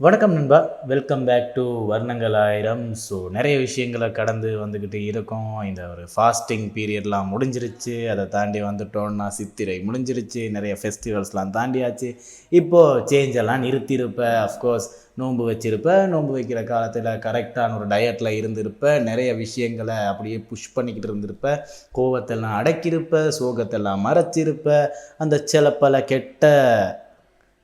வணக்கம் நண்பா, welcome back to வர்ணங்கள் ஆயிரம். ஸோ நிறைய விஷயங்களை கடந்து வந்துக்கிட்டு இருக்கோம். இந்த ஒரு ஃபாஸ்டிங் பீரியட்லாம் முடிஞ்சிருச்சு. அதை தாண்டி வந்துட்டோன்னா சித்திரை முடிஞ்சிருச்சு. நிறைய ஃபெஸ்டிவல்ஸ்லாம் தாண்டியாச்சு. இப்போது சேஞ்செல்லாம் நிறுத்தியிருப்ப, அஃப்கோர்ஸ் நோன்பு வச்சிருப்ப. நோன்பு வைக்கிற காலத்தில் கரெக்டான ஒரு டயட்டில் இருந்திருப்ப. நிறைய விஷயங்களை அப்படியே புஷ் பண்ணிக்கிட்டு இருந்திருப்ப. கோவத்தெல்லாம் அடக்கியிருப்ப, சோகத்தெல்லாம் மறைச்சிருப்ப. அந்த சில பல கெட்ட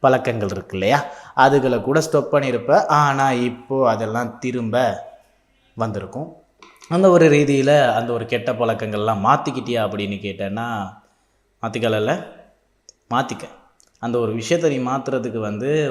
பழக்கங்கள் இருக்கு இல்லையா, அதுகளை கூட ஸ்டாப் பண்ணியிருப்ப. ஆனால் இப்போது அதெல்லாம் திரும்ப வந்திருக்கும். அந்த ஒரு ரீதியில் அந்த ஒரு கெட்ட பழக்கங்கள்லாம் மாற்றிக்கிட்டியா அப்படின்னு கேட்டேன்னா, மாற்றிக்கல, மாற்றிக்க. அந்த ஒரு விஷயத்தை நீ மாற்றுறதுக்கு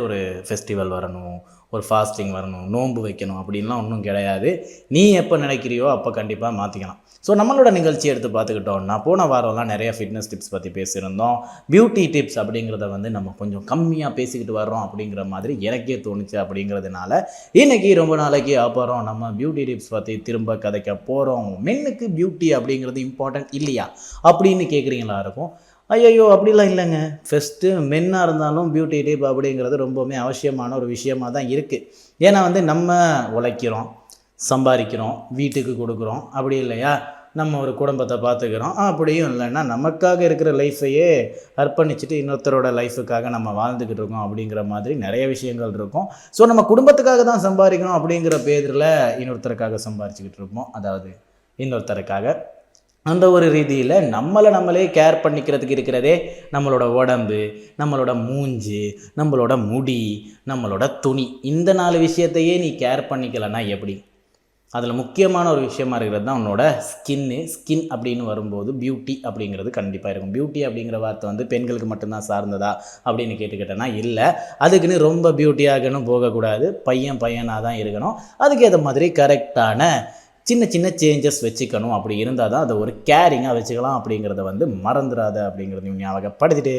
ஒரு ஃபெஸ்டிவல் வரணும், ஒரு ஃபாஸ்டிங் வரணும், நோன்பு வைக்கணும் அப்படின்லாம் ஒன்றும் கிடையாது. நீ எப்போ நினைக்கிறியோ அப்போ கண்டிப்பாக மாற்றிக்கலாம். ஸோ நம்மளோட நிகழ்ச்சி எடுத்து பார்த்துக்கிட்டோம்னா, போன வாரம்லாம் நிறைய ஃபிட்னஸ் டிப்ஸ் பற்றி பேசியிருந்தோம். பியூட்டி டிப்ஸ் அப்படிங்கிறத நம்ம கொஞ்சம் கம்மியாக பேசிக்கிட்டு வர்றோம் அப்படிங்கிற மாதிரி எனக்கே தோணுச்சு. அப்படிங்கிறதுனால இன்றைக்கி ரொம்ப நாளைக்கு அப்புறம் நம்ம பியூட்டி டிப்ஸ் பற்றி திரும்ப கதைக்க போகிறோம். மென்னுக்கு பியூட்டி அப்படிங்கிறது இம்பார்ட்டன்ட் இல்லையா அப்படின்னு கேட்குறீங்களா இருக்கும். ஐயோ அப்படிலாம் இல்லைங்க. ஃபஸ்ட்டு மென்னாக இருந்தாலும் பியூட்டி டிப் அப்படிங்கிறது ரொம்பவுமே அவசியமான ஒரு விஷயமாக தான் இருக்குது. ஏன்னா நம்ம உழைக்கிறோம், சம்பாதிக்கிறோம், வீட்டுக்கு கொடுக்குறோம், அப்படி இல்லையா நம்ம ஒரு குடும்பத்தை பார்த்துக்கிறோம். அப்படியும் இல்லைன்னா நமக்காக இருக்கிற லைஃப்பையே அர்ப்பணிச்சுட்டு இன்னொருத்தரோட லைஃபுக்காக நம்ம வாழ்ந்துக்கிட்டு இருக்கோம். அப்படிங்கிற மாதிரி நிறைய விஷயங்கள் இருக்கும். ஸோ நம்ம குடும்பத்துக்காக தான் சம்பாதிக்கணும் அப்படிங்கிற பேரில் இன்னொருத்தருக்காக சம்பாதிச்சுக்கிட்டு இருப்போம், அதாவது இன்னொருத்தருக்காக. அந்த ஒரு ரீதியில் நம்மளே கேர் பண்ணிக்கிறதுக்கு இருக்கிறதே நம்மளோட உடம்பு, நம்மளோட மூஞ்சு, நம்மளோட முடி, நம்மளோட துணி. இந்த 4 விஷயத்தையே நீ கேர் பண்ணிக்கலன்னா எப்படி? அதில் முக்கியமான ஒரு விஷயமா இருக்கிறது தான் உன்னோட ஸ்கின் அப்படின்னு வரும்போது பியூட்டி அப்படிங்கிறது கண்டிப்பாக இருக்கும். பியூட்டி அப்படிங்கிற வார்த்தை பெண்களுக்கு மட்டும்தான் சார்ந்ததா அப்படின்னு கேட்டுக்கிட்டேன்னா இல்லை. அதுக்குன்னு ரொம்ப பியூட்டியாகணும் போகக்கூடாது. பையனாக தான் இருக்கணும். அதுக்கேற்ற மாதிரி கரெக்டான சின்ன சின்ன சேஞ்சஸ் வச்சுக்கணும். அப்படி இருந்தால் தான் அதை ஒரு கேரிங்காக வச்சுக்கலாம். அப்படிங்கிறத மறந்துடாத அப்படிங்கிறதையும் ஞாபகப்படுத்திட்டு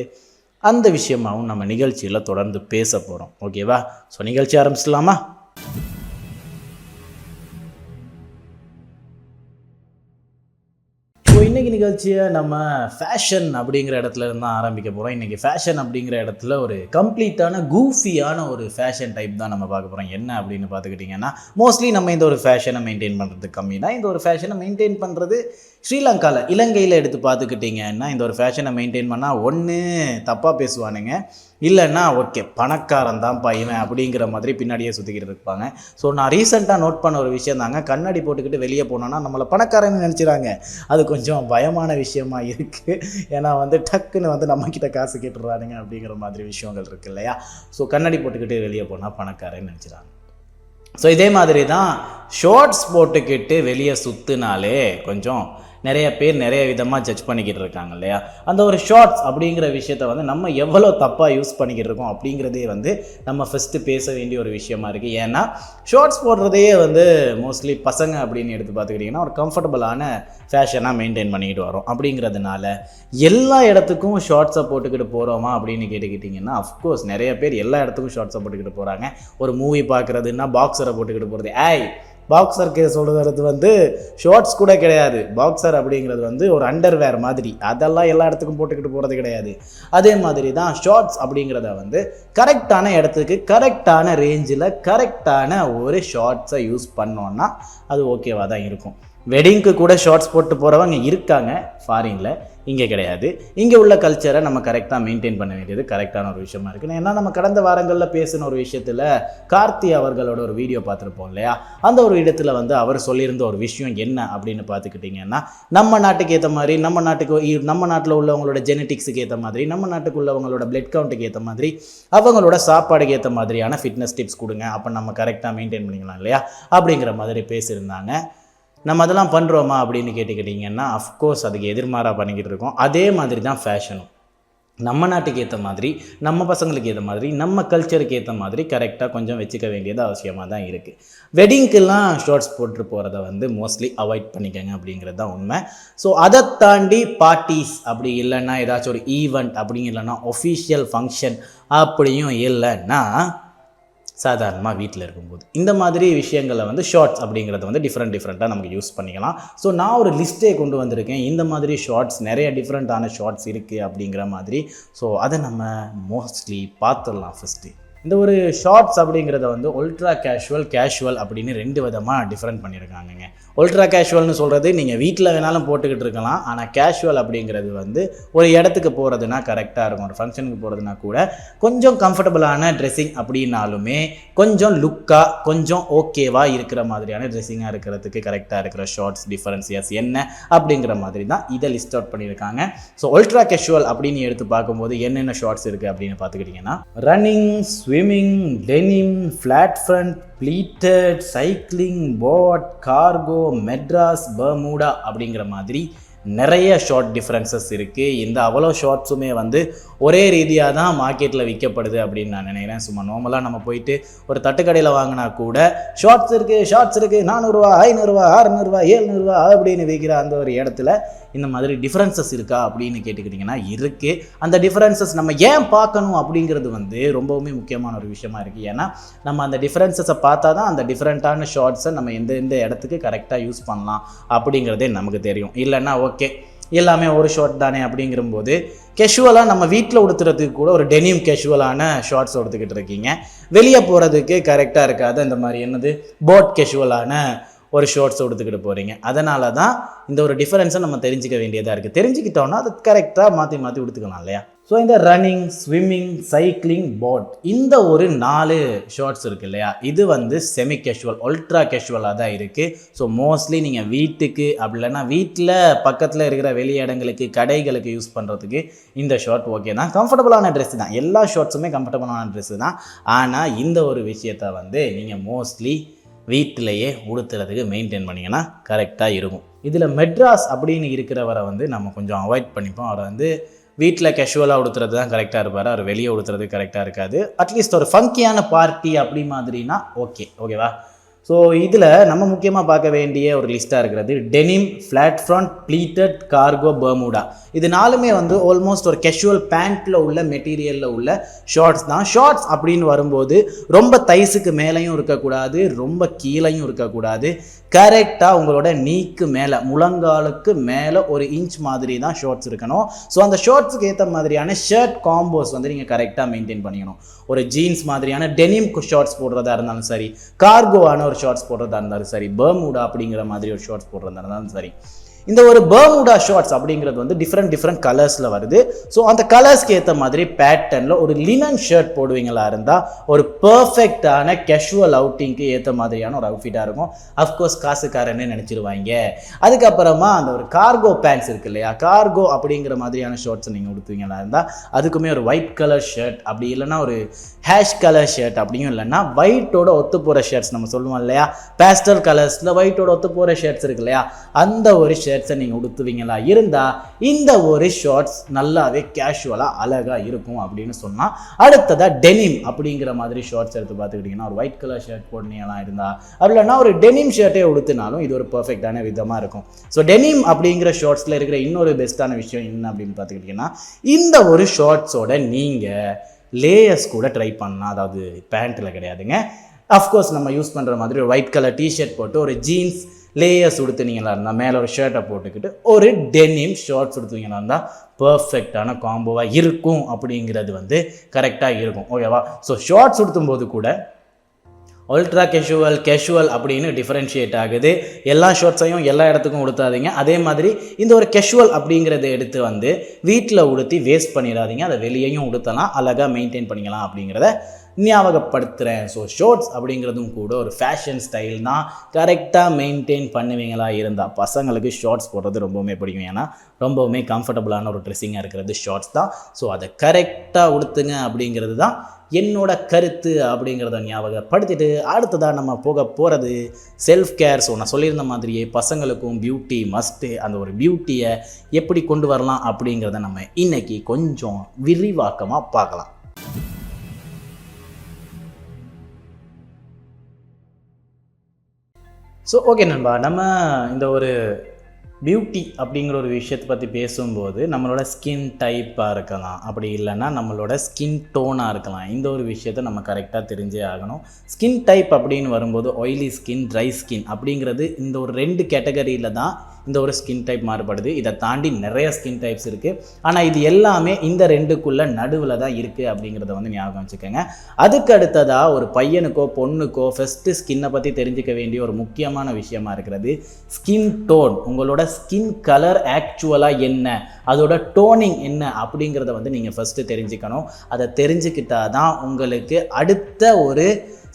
அந்த விஷயமாகவும் நம்ம நிகழ்ச்சியில் தொடர்ந்து பேச போகிறோம். ஓகேவா? ஸோ நிகழ்ச்சி ஆரம்பிச்சிடலாமா? இன்றைக்கி நிகழ்ச்சியை நம்ம ஃபேஷன் அப்படிங்கிற இடத்துல இருந்து தான் ஆரம்பிக்க போகிறோம். இன்றைக்கி ஃபேஷன் அப்படிங்கிற இடத்துல ஒரு கம்ப்ளீட்டான கூஃபியான ஒரு ஃபேஷன் டைப் தான் நம்ம பார்க்க போகிறோம். என்ன அப்படின்னு பார்த்துக்கிட்டிங்கன்னா, மோஸ்ட்லி நம்ம இந்த ஒரு ஃபேஷனை மெயின்டைன் பண்ணுறது கம்மி தான். இந்த ஒரு ஃபேஷனை மெயின்டைன் பண்ணுறது ஸ்ரீலங்காவில், இலங்கையில் எடுத்து பார்த்துக்கிட்டிங்கன்னா இந்த ஒரு ஃபேஷனை மெயின்டைன் பண்ணால் ஒன்று தப்பாக பேசுவானுங்க, இல்லைன்னா ஓகே பணக்காரன் தான் பையன் அப்படிங்கிற மாதிரி பின்னாடியே சுற்றிக்கிட்டு இருப்பாங்க. ஸோ நான் ரீசெண்டாக நோட் பண்ண ஒரு விஷயம் தாங்க, கண்ணாடி போட்டுக்கிட்டு வெளியே போனோன்னா நம்மளை பணக்காரன்னு நினச்சிடாங்க. அது கொஞ்சம் பயமான விஷயமா இருக்குது. ஏன்னா டக்குன்னு நம்மக்கிட்ட காசு கேட்டுடுறானுங்க அப்படிங்கிற மாதிரி விஷயங்கள் இருக்குது இல்லையா. ஸோ கண்ணாடி போட்டுக்கிட்டு வெளியே போனால் பணக்காரன்னு நினச்சிடாங்க. ஸோ இதே மாதிரி தான் ஷார்ட்ஸ் போட்டுக்கிட்டு வெளியே சுற்றுனாலே கொஞ்சம் நிறைய பேர் நிறைய விதமாக ஜட்ஜ் பண்ணிக்கிட்டு இருக்காங்க இல்லையா. அந்த ஒரு ஷார்ட்ஸ் அப்படிங்கிற விஷயத்த நம்ம எவ்வளோ தப்பாக யூஸ் பண்ணிக்கிட்டு இருக்கோம் அப்படிங்கிறதே நம்ம ஃபஸ்ட்டு பேச வேண்டிய ஒரு விஷயமா இருக்குது. ஏன்னா ஷார்ட்ஸ் போடுறதையே மோஸ்ட்லி பசங்க அப்படின்னு எடுத்து பார்த்துக்கிட்டிங்கன்னா ஒரு கம்ஃபர்டபுளான ஃபேஷனாக மெயின்டைன் பண்ணிக்கிட்டு வரோம். அப்படிங்கிறதுனால எல்லா இடத்துக்கும் ஷார்ட்ஸை போட்டுக்கிட்டு போகிறோமா அப்படின்னு கேட்டுக்கிட்டிங்கன்னா, அஃப்கோர்ஸ் நிறைய பேர் எல்லா இடத்துக்கும் ஷார்ட்ஸை போட்டுக்கிட்டு போகிறாங்க. ஒரு மூவி பார்க்குறதுன்னா பாக்ஸரை போட்டுக்கிட்டு போகிறது. பாக்ஸருக்கு சொல்கிறது ஷார்ட்ஸ் கூட கிடையாது. பாக்ஸர் அப்படிங்கிறது ஒரு அண்டர்வேர் மாதிரி. அதெல்லாம் எல்லா இடத்துக்கும் போட்டுக்கிட்டு போகிறது கிடையாது. அதே மாதிரி தான் ஷார்ட்ஸ் அப்படிங்கிறத கரெக்டான இடத்துக்கு கரெக்டான ரேஞ்சில் கரெக்டான ஒரு ஷார்ட்ஸை யூஸ் பண்ணோன்னா அது ஓகேவாக தான் இருக்கும். வெட்டிங்க்கு கூட ஷார்ட்ஸ் போட்டு போகிறவங்க இருக்காங்க ஃபாரினில், இங்கே கிடையாது. இங்கே உள்ள கல்ச்சரை நம்ம கரெக்டாக மெயின்டைன் பண்ண வேண்டியது கரெக்டான ஒரு விஷயமா இருக்குது. ஏன்னா நம்ம கடந்த வாரங்களில் பேசின ஒரு விஷயத்தில் கார்த்தி அவர்களோட ஒரு வீடியோ பார்த்துருப்போம் இல்லையா. அந்த ஒரு இடத்துல அவர் சொல்லியிருந்த ஒரு விஷயம் என்ன அப்படின்னு பார்த்துக்கிட்டிங்கன்னா, நம்ம நாட்டுக்கு ஏற்ற மாதிரி, நம்ம நாட்டில் உள்ளவங்களோட ஜெனட்டிக்ஸுக்கு ஏற்ற மாதிரி, நம்ம நாட்டுக்கு உள்ளவங்களோட பிளட் கவுண்ட்டுக்கு ஏற்ற மாதிரி, அவங்களோட சாப்பாடுக்கு ஏற்ற மாதிரியான ஃபிட்னஸ் டிப்ஸ் கொடுங்க, அப்போ நம்ம கரெக்டாக மெயின்டைன் பண்ணிக்கலாம் இல்லையா அப்படிங்கிற மாதிரி பேசியிருந்தாங்க. நம்ம அதெல்லாம் பண்ணுறோமா அப்படின்னு கேட்டுக்கிட்டிங்கன்னா, அஃப்கோர்ஸ் அதுக்கு எதிர்மாறாக பண்ணிக்கிட்டு இருக்கோம். அதே மாதிரி தான் ஃபேஷனும். நம்ம நாட்டுக்கு ஏற்ற மாதிரி, நம்ம பசங்களுக்கு ஏற்ற மாதிரி, நம்ம கல்ச்சருக்கு ஏற்ற மாதிரி கரெக்டாக கொஞ்சம் வச்சுக்க வேண்டியது அவசியமாக தான் இருக்குது. வெட்டிங்க்கெல்லாம் ஷார்ட்ஸ் போட்டு போகிறத மோஸ்ட்லி அவாய்ட் பண்ணிக்கங்க அப்படிங்கிறது தான் உண்மை. ஸோ அதை தாண்டி பார்ட்டிஸ் அப்படி இல்லைன்னா ஏதாச்சும் ஒரு ஈவெண்ட் அப்படி இல்லைன்னா ஒஃபிஷியல் ஃபங்க்ஷன் அப்படியும் இல்லைன்னா சாதாரணமாக வீட்டில் இருக்கும்போது இந்த மாதிரி விஷயங்களை ஷார்ட்ஸ் அப்படிங்கிறத டிஃப்ரெண்ட்டாக நமக்கு யூஸ் பண்ணிக்கலாம். ஸோ நான் ஒரு லிஸ்ட்டே கொண்டு வந்திருக்கேன். இந்த மாதிரி ஷார்ட்ஸ் நிறைய டிஃப்ரெண்ட்டான ஷார்ட்ஸ் இருக்குது அப்படிங்கிற மாதிரி. ஸோ அதை நம்ம மோஸ்ட்லி பார்த்துடலாம். ஃபஸ்ட்டு இந்த ஒரு ஷார்ட்ஸ் அப்படிங்கிறத வந்து அல்ட்ரா கேஷுவல் அப்படின்னு 2 விதமாக டிஃப்ரெண்ட் பண்ணியிருக்காங்கங்க. அல்ட்ரா கேஷுவல்னு சொல்கிறது நீங்கள் வீட்டில் வேணாலும் போட்டுக்கிட்டு இருக்கலாம். ஆனால் கேஷுவல் அப்படிங்கிறது வந்து ஒரு இடத்துக்கு போகிறதுனா கரெக்டாக இருக்கும். ஒரு ஃபங்க்ஷனுக்கு போகிறதுனா கூட கொஞ்சம் கம்ஃபர்டபுளான ட்ரெஸ்ஸிங் அப்படின்னாலுமே கொஞ்சம் லுக்காக கொஞ்சம் ஓகேவாக இருக்கிற மாதிரியான ட்ரெஸ்ஸிங்காக இருக்கிறதுக்கு கரெக்டாக இருக்கிற ஷார்ட்ஸ் டிஃபரன்சியஸ் என்ன அப்படிங்கிற மாதிரி தான் இதை லிஸ்ட் அவுட் பண்ணியிருக்காங்க. ஸோ அல்ட்ரா கேஷுவல் அப்படின்னு எடுத்து பார்க்கும்போது என்னென்ன ஷார்ட்ஸ் இருக்குது அப்படின்னு பார்த்துக்கிட்டிங்கன்னா running, swimming, denim, flat front, pleated, cycling, boat, cargo, Madras, Bermuda அப்படிங்கிற மாதிரி நிறைய ஷார்ட் டிஃப்ரென்சஸ் இருக்குது. இந்த அவ்வளோ ஷார்ட்ஸுமே வந்து ஒரே ரீதியாக தான் மார்க்கெட்டில் விற்கப்படுது அப்படின்னு நான் நினைக்கிறேன். சும்மா நார்மலாக நம்ம போயிட்டு ஒரு தட்டுக்கடையில் வாங்கினா கூட ஷார்ட்ஸ் இருக்குது 400 ரூபா, 500 ரூபா, 600 ரூபா, 700 ரூபா அப்படின்னு விற்கிற அந்த ஒரு இடத்துல இந்த மாதிரி டிஃப்ரென்சஸ் இருக்கா அப்படின்னு கேட்டுக்கிட்டிங்கன்னா இருக்குது. அந்த டிஃப்ரென்சஸ் நம்ம ஏன் பார்க்கணும் அப்படிங்கிறது வந்து ரொம்பவுமே முக்கியமான ஒரு விஷயமா இருக்குது. ஏன்னா நம்ம அந்த டிஃப்ரென்சஸை பார்த்தா தான் அந்த டிஃப்ரெண்ட்டான ஷார்ட்ஸை நம்ம எந்த இடத்துக்கு கரெக்டாக யூஸ் பண்ணலாம் அப்படிங்கிறதே நமக்கு தெரியும். இல்லைன்னா ஓகே எல்லாமே ஒரு ஷார்ட் தானே அப்படிங்கும்போது கேஷுவலாக நம்ம வீட்டில் உடுத்துறதுக்கு கூட ஒரு டெனிம் கேஷுவலான ஷார்ட்ஸ் உடுத்துக்கிட்டு இருக்கீங்க. வெளியே போகிறதுக்கு கரெக்டாக இருக்காது இந்த மாதிரி என்னது போட் கேஷுவலான ஒரு ஷார்ட்ஸ் உடுத்துக்கிட்டு போகிறீங்க. அதனால தான் இந்த ஒரு டிஃபரன்ஸை நம்ம தெரிஞ்சிக்க வேண்டியதாக இருக்குது. தெரிஞ்சுக்கிட்டோன்னா அது கரெக்டாக மாற்றி உடுத்துக்கலாம் இல்லையா? ஸோ இந்த ரன்னிங், ஸ்விம்மிங், சைக்கிளிங், போட் இந்த ஒரு 4 ஷார்ட்ஸ் இருக்குது இல்லையா, இது வந்து செமி கேஷுவல் அல்ட்ரா கேஷுவலாக தான் இருக்குது. ஸோ மோஸ்ட்லி நீங்கள் வீட்டுக்கு அப்படி இல்லைன்னா வீட்டில் பக்கத்தில் இருக்கிற வெளி இடங்களுக்கு கடைகளுக்கு யூஸ் பண்ணுறதுக்கு இந்த ஷார்ட் ஓகே தான். கம்ஃபர்டபுளான ட்ரெஸ்ஸு தான், எல்லா ஷார்ட்ஸுமே கம்ஃபர்டபுளான ட்ரெஸ்ஸு தான். ஆனால் இந்த ஒரு விஷயத்தை வந்து நீங்கள் மோஸ்ட்லி வீட்டிலையே உடுத்துறதுக்கு மெயின்டைன் பண்ணிங்கன்னா கரெக்டாக இருக்கும். இதில் மெட்ராஸ் அப்படின்னு இருக்கிறவரை வந்து நம்ம கொஞ்சம் அவாய்ட் பண்ணிப்போம். அவரை வந்து வீட்டில் கேஷுவலாக உடுத்துறது தான் கரெக்டாக இருப்பார், அவர் வெளியே உடுத்துறது கரெக்டாக இருக்காது. அட்லீஸ்ட் ஒரு ஃபங்கியான பார்ட்டி அப்படி மாதிரினா ஓகேவா? ஸோ இதில் நம்ம முக்கியமாக பார்க்க வேண்டிய ஒரு லிஸ்ட்டாக இருக்கிறது denim, flat front, pleated, cargo, Bermuda. இது 4மே வந்து ஆல்மோஸ்ட் ஒரு கேஷுவல் பேண்ட்டில் உள்ள மெட்டீரியலில் உள்ள ஷார்ட்ஸ் தான். ஷார்ட்ஸ் அப்படின்னு வரும்போது ரொம்ப தைஸுக்கு மேலேயும் இருக்கக்கூடாது, ரொம்ப கீழையும் இருக்கக்கூடாது. கரெக்டாக உங்களோட நீக்கு மேலே முழங்காலுக்கு மேலே 1 இன்ச் மாதிரி தான் ஷார்ட்ஸ் இருக்கணும். ஸோ அந்த ஷார்ட்ஸுக்கு ஏற்ற மாதிரியான ஷர்ட் காம்போஸ் வந்து நீங்கள் கரெக்டாக மெயின்டைன் பண்ணிக்கணும். ஒரு ஜீன்ஸ் மாதிரியான டெனிம் ஷார்ட்ஸ் போடுறதா இருந்தாலும் சரி, கார்கோவான ஒரு ஷார்ட்ஸ் போடுறதா இருந்தாலும் சரி, பர்முடா அப்படிங்கிற மாதிரி ஒரு ஷார்ட்ஸ் போடுறதா இருந்தாலும் சரி. இந்த ஒரு பர்முடா ஷார்ட்ஸ் அப்படிங்கிறது வந்து டிஃப்ரெண்ட் கலர்ஸில் வருது. ஸோ அந்த கலர்ஸ்க்கு ஏற்ற மாதிரி பேட்டர்னில் ஒரு லினன் ஷர்ட் போடுவீங்களா இருந்தால் ஒரு பர்ஃபெக்டான கேஷுவல் அவுட்டிங்க்கு ஏற்ற மாதிரியான ஒரு அவுட்ஃபிட்டாக இருக்கும். அஃப்கோர்ஸ் காசுக்காரன்னு நினச்சிருவாங்க. அதுக்கப்புறமா அந்த ஒரு கார்கோ பேண்ட்ஸ் இருக்கு இல்லையா, கார்கோ அப்படிங்கிற மாதிரியான ஷார்ட்ஸ் நீங்கள் உடுத்துவீங்களா இருந்தால் அதுக்குமே ஒரு ஒயிட் கலர் ஷர்ட் அப்படி இல்லைன்னா ஒரு ஹேஷ் கலர் ஷர்ட் அப்படியும் இல்லைன்னா ஒயிட்டோட ஒத்து போகிற ஷர்ட்ஸ் நம்ம சொல்லுவோம் இல்லையா, பேஸ்டல் கலர்ஸில் ஒயிட்டோட ஒத்து போகிற ஷர்ட்ஸ் இருக்கு இல்லையா, அந்த ஒரு ஷர்ட்ஸை நீங்கள் உடுத்துவீங்களா இருந்தால் இந்த ஒரு ஷார்ட்ஸ் நல்லாவே கேஷுவலாக அழகாக இருக்கும் அப்படின்னு சொன்னால். அடுத்ததாக டெனிம் அப்படிங்கிற மாதிரி ஷார்ட்ஸ் எடுத்து பார்த்துக்கிட்டிங்கன்னா ஒரு ஒயிட் கலர் ஷர்ட் போடலாம் இருந்தால் அப்படி இல்லைன்னா ஒரு டெனிம் ஷர்ட்டே உடுத்தினாலும் இது ஒரு பர்ஃபெக்டான விதமாக இருக்கும். ஸோ டெனிம் அப்படிங்கிற ஷார்ட்ஸில் இருக்கிற இன்னொரு பெஸ்ட்டான விஷயம் என்ன அப்படின்னு பார்த்துக்கிட்டிங்கன்னா இந்த ஒரு ஷார்ட்ஸோட நீங்கள் லேயர்ஸ் கூட ட்ரை பண்ணலாம். அதாவது பேண்ட்டில் கிடையாதுங்க, அஃப்கோர்ஸ் நம்ம யூஸ் பண்ணுற மாதிரி ஒரு ஒயிட் கலர் டிஷர்ட் போட்டு ஒரு ஜீன்ஸ் லேயர்ஸ் உடுத்துனீங்களா இருந்தால் மேலே ஒரு ஷர்ட்டை போட்டுக்கிட்டு ஒரு டெனிம் ஷார்ட்ஸ் உடுத்துவீங்களா இருந்தால் பர்ஃபெக்டான காம்போவாக இருக்கும் அப்படிங்கிறது வந்து கரெக்டாக இருக்கும். ஓகேவா? ஸோ ஷார்ட்ஸ் உடுத்தும் போது கூட அல்ட்ரா கேஷுவல் அப்படின்னு டிஃபரன்ஷியேட் ஆகுது. எல்லா ஷார்ட்ஸையும் எல்லா இடத்துக்கும் உடுத்தாதீங்க. அதே மாதிரி இந்த ஒரு கேஷுவல் அப்படிங்கிறத எடுத்து வந்து வீட்டில் உடுத்தி வேஸ்ட் பண்ணிடாதீங்க. அதை வெளியேயும் உடுத்தலாம், அழகாக மெயின்டைன் பண்ணிக்கலாம் அப்படிங்கிறத ஞாபகப்படுத்துகிறேன். ஸோ ஷார்ட்ஸ் அப்படிங்கிறதும் கூட ஒரு ஃபேஷன் ஸ்டைல் தான். கரெக்டாக மெயின்டைன் பண்ணுவீங்களா இருந்தால் பசங்களுக்கு ஷார்ட்ஸ் போடுறது ரொம்பவுமே பிடிக்கும். ஏன்னா ரொம்பவுமே கம்ஃபர்டபுளான ஒரு ட்ரெஸ்ஸிங்காக இருக்கிறது ஷார்ட்ஸ் தான். ஸோ அதை கரெக்டாக உடுத்துங்க அப்படிங்கிறது தான் என்னோட கருத்து அப்படிங்கிறத ஞாபகப்படுத்திட்டு அடுத்ததாக நம்ம போகிறது செல்ஃப் கேர். ஸோ நான் சொல்லியிருந்த மாதிரியே பசங்களுக்கும் பியூட்டி மஸ்ட்டு. அந்த ஒரு பியூட்டியை எப்படி கொண்டு வரலாம் அப்படிங்கிறத நம்ம இன்னைக்கு கொஞ்சம் விரிவாக்கமாக பார்க்கலாம். ஸோ ஓகே நண்பா, நம்ம இந்த ஒரு பியூட்டி அப்படிங்கிற ஒரு விஷயத்தை பற்றி பேசும்போது நம்மளோட ஸ்கின் டைப்பாக இருக்கலாம், அப்படி இல்லைன்னா நம்மளோட ஸ்கின் டோனாக இருக்கலாம். இந்த ஒரு விஷயத்தை நம்ம கரெக்டாக தெரிஞ்சே ஆகணும். ஸ்கின் டைப் அப்படின்னு வரும்போது ஆயிலி ஸ்கின், ட்ரை ஸ்கின் அப்படிங்கிறது இந்த ஒரு 2 கேட்டகரியில் தான் இந்த ஒரு ஸ்கின் டைப் மாறுபடுது. இதை தாண்டி நிறைய ஸ்கின் டைப்ஸ் இருக்குது. ஆனால் இது எல்லாமே இந்த ரெண்டுக்குள்ள நடுவில் தான் இருக்குது அப்படிங்கிறத வந்து ஞாபகம் வச்சுக்கோங்க. அதுக்கு அடுத்ததாக ஒரு பையனுக்கோ பொண்ணுக்கோ ஃபஸ்ட்டு ஸ்கின்னை பற்றி தெரிஞ்சுக்க வேண்டிய ஒரு முக்கியமான விஷயமா இருக்கிறது ஸ்கின் டோன். உங்களோட ஸ்கின் கலர் ஆக்சுவலாக என்ன, அதோட டோனிங் என்ன அப்படிங்கிறத வந்து நீங்கள் ஃபஸ்ட்டு தெரிஞ்சுக்கணும். அதை தெரிஞ்சுக்கிட்டா தான் உங்களுக்கு அடுத்த ஒரு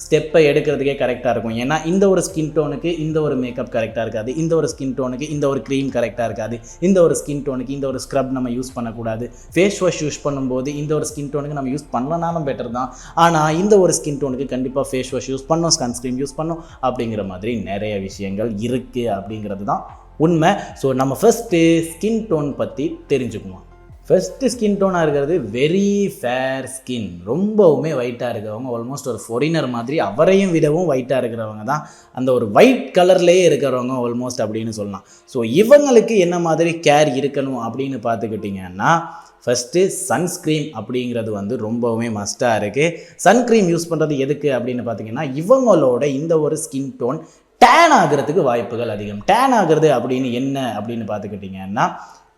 ஸ்டெப்பை எடுக்கிறதுக்கே கரெக்டாக இருக்கும். ஏன்னா இந்த ஒரு ஸ்கின் டோனுக்கு இந்த ஒரு மேக்கப் கரெக்டாக இருக்காது, இந்த ஒரு ஸ்கின் டோனுக்கு இந்த ஒரு க்ரீம் கரெக்டாக இருக்காது, இந்த ஒரு ஸ்கின் டோனுக்கு இந்த ஒரு ஸ்க்ரப் நம்ம யூஸ் பண்ணக்கூடாது, ஃபேஸ் வாஷ் யூஸ் பண்ணும்போது இந்த ஒரு ஸ்கின் டோனுக்கு நம்ம யூஸ் பண்ணலனாலும் பெட்டர் தான், ஆனால் இந்த ஒரு ஸ்கின் டோனுக்கு கண்டிப்பாக ஃபேஸ் வாஷ் யூஸ் பண்ணணும், சன்ஸ்க்ரீன் யூஸ் பண்ணணும் அப்படிங்கிற மாதிரி நிறைய விஷயங்கள் இருக்குது அப்படிங்கிறது தான் உண்மை. ஸோ நம்ம ஃபஸ்ட்டு ஸ்கின் டோன் பற்றி தெரிஞ்சுக்குவோம். ஃபஸ்ட்டு ஸ்கின் டோனாக இருக்கிறது வெரி ஃபேர் ஸ்கின். ரொம்பவுமே ஒயிட்டாக இருக்கிறவங்க, ஆல்மோஸ்ட் ஒரு ஃபாரினர் மாதிரி அவரையும் விடவும் ஒயிட்டாக இருக்கிறவங்க தான் அந்த ஒரு ஒயிட் கலர்லேயே இருக்கிறவங்க ஆல்மோஸ்ட் அப்படின்னு சொல்லலாம். ஸோ இவங்களுக்கு என்ன மாதிரி கேர் இருக்கணும் அப்படின்னு பார்த்துக்கிட்டிங்கன்னா, ஃபஸ்ட்டு சன்ஸ்க்ரீன் அப்படிங்கிறது வந்து ரொம்பவுமே மஸ்ட்டாக இருக்குது. சன்ஸ்க்ரீன் யூஸ் பண்ணுறது எதுக்கு அப்படின்னு பார்த்தீங்கன்னா, இவங்களோட இந்த ஒரு ஸ்கின் டோன் டேன் ஆகிறதுக்கு வாய்ப்புகள் அதிகம். டேன் ஆகிறது அப்படின்னு என்ன அப்படின்னு பார்த்துக்கிட்டிங்கன்னா,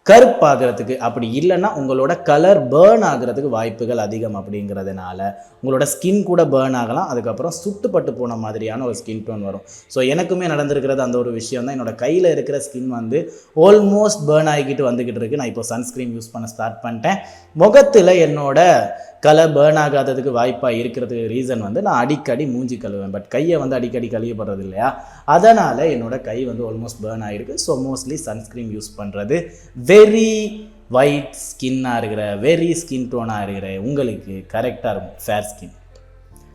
கருப்பாகிறதுக்கு, அப்படி இல்லைன்னா உங்களோட கலர் பேர்ன் ஆகிறதுக்கு வாய்ப்புகள் அதிகம். அப்படிங்கிறதுனால உங்களோட ஸ்கின் கூட பேர்ன் ஆகலாம், அதுக்கப்புறம் சுட்டுப்பட்டு போன மாதிரியான ஒரு ஸ்கின் டோன் வரும். ஸோ எனக்குமே நடந்திருக்கிறது அந்த ஒரு விஷயம் தான். என்னோடய கையில் இருக்கிற ஸ்கின் வந்து ஆல்மோஸ்ட் பேர்ன் ஆகிக்கிட்டு வந்துக்கிட்டு இருக்குது. நான் இப்போ சன்ஸ்க்ரீன் யூஸ் பண்ண ஸ்டார்ட் பண்ணிட்டேன். முகத்தில் என்னோட கலர் பேர்ன் ஆகாததுக்கு வாய்ப்பாக இருக்கிறதுக்கு ரீசன் வந்து நான் அடிக்கடி மூஞ்சி கழுவேன், பட் கையை வந்து அடிக்கடி கழுவப்படுறது இல்லையா, அதனால் என்னோட கை வந்து ஆல்மோஸ்ட் பேர்ன் ஆகிருக்கு. ஸோ மோஸ்ட்லி சன்ஸ்க்ரீன் யூஸ் பண்ணுறது வெரி ஒயிட் ஸ்கின்னாக இருக்கிற, வெரி ஸ்கின் டோனாக இருக்கிற உங்களுக்கு கரெக்டாக இருக்கும் ஃபேர் ஸ்கின்.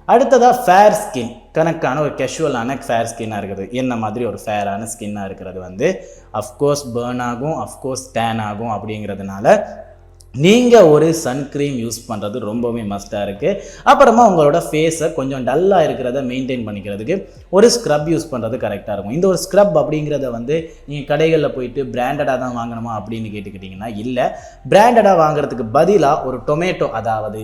அடுத்ததாக ஃபேர் ஸ்கின், கணக்கான ஒரு கேஷுவலான ஃபேர் ஸ்கின்னாக இருக்கிறது. என்ன மாதிரி ஒரு ஃபேரான ஸ்கின்னாக இருக்கிறது வந்து அஃப்கோர்ஸ் பேர்ன் ஆகும், அஃப்கோர்ஸ் டேன் ஆகும். அப்படிங்கிறதுனால நீங்கள் ஒரு சன்க்ரீம் யூஸ் பண்ணுறது ரொம்பவே மஸ்ட்டாக இருக்குது. அப்புறமா உங்களோட ஃபேஸை கொஞ்சம் டல்லாக இருக்கிறத மெயின்டைன் பண்ணிக்கிறதுக்கு ஒரு ஸ்க்ரப் யூஸ் பண்ணுறது கரெக்டாக இருக்கும். இந்த ஒரு ஸ்க்ரப் அப்படிங்கிறத வந்து நீங்கள் கடைகளில் போயிட்டு பிராண்டடாக தான் வாங்கணுமா அப்படின்னு கேட்டுக்கிட்டிங்கன்னா இல்லை. பிராண்டடாக வாங்குறதுக்கு பதிலாக ஒரு டொமேட்டோ, அதாவது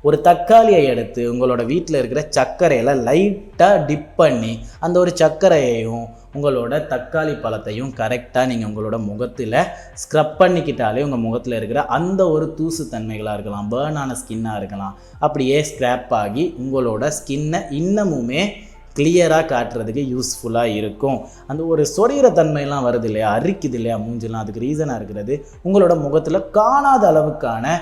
ஒரு தக்காளியை எடுத்து உங்களோட வீட்டில் இருக்கிற சர்க்கரையில் லைட்டாக டிப் பண்ணி அந்த ஒரு சர்க்கரையையும் உங்களோட தக்காளி பழத்தையும் கரெக்டாக நீங்கள் உங்களோட முகத்தில் ஸ்க்ரப் பண்ணிக்கிட்டாலே உங்கள் முகத்தில் இருக்கிற அந்த ஒரு தூசு தன்மைகளாக இருக்கலாம், பேர்னான ஸ்கின்னாக இருக்கலாம், அப்படியே ஸ்க்ராப் ஆகி உங்களோட ஸ்கின்னை இன்னமுமே கிளியராக காட்டுறதுக்கு யூஸ்ஃபுல்லாக இருக்கும். அந்த ஒரு சொரிகிற தன்மையெல்லாம் வருது இல்லையா, அரிக்குது இல்லையா மூஞ்செல்லாம், அதுக்கு ரீசனாக இருக்கிறது உங்களோட முகத்தில் காணாத அளவுக்கான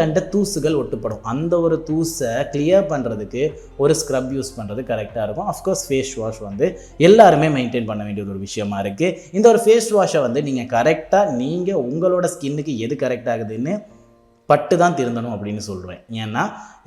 கண்ட தூசுகள் ஒட்டுப்படும். அந்த ஒரு தூசை கிளியர் பண்ணுறதுக்கு ஒரு ஸ்க்ரப் யூஸ் பண்ணுறது கரெக்டாக இருக்கும். அஃப்கோர்ஸ் ஃபேஸ் வாஷ் வந்து எல்லாருமே மெயின்டைன் பண்ண வேண்டிய ஒரு விஷயமா இருக்குது. இந்த ஒரு ஃபேஸ் வாஷை வந்து நீங்கள் கரெக்டாக நீங்கள் உங்களோட ஸ்கின்னுக்கு எது கரெக்டாகுதுன்னு பட்டு தான் திருந்தணும் அப்படின்னு சொல்கிறேன். ஏன்னா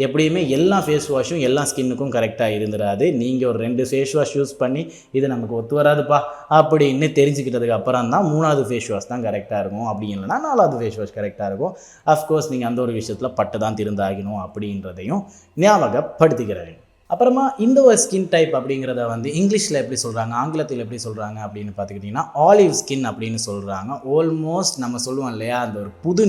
எப்படியுமே எல்லா ஃபேஸ் வாஷும் எல்லா ஸ்கின்னுக்கும் கரெக்டாக இருந்துடாது. நீங்கள் ஒரு 2 ஃபேஸ் வாஷ் யூஸ் பண்ணி இது நமக்கு ஒத்து வராதுப்பா அப்படின்னு தெரிஞ்சுக்கிட்டதுக்கு அப்புறம் தான் 3வது ஃபேஸ் வாஷ் தான் கரெக்டாக இருக்கும், அப்படி இல்லைனா 4வது ஃபேஸ் வாஷ் கரெக்டாக இருக்கும். அஃப்கோர்ஸ் நீங்கள் அந்த ஒரு விஷயத்தில் பட்டு தான் திருந்தாகணும் அப்படின்றதையும் ஞாபகப்படுத்திக்கிறேன். அப்புறமா இந்த ஒரு ஸ்கின் டைப் அப்படிங்கிறத வந்து இங்கிலீஷில் எப்படி சொல்கிறாங்க, ஆங்கிலத்தில் எப்படி சொல்கிறாங்க அப்படின்னு பார்த்துக்கிட்டிங்கன்னா ஆலிவ் ஸ்கின் அப்படின்னு சொல்கிறாங்க. ஆல்மோஸ்ட் நம்ம சொல்லுவோம் இல்லையா, அந்த ஒரு பொது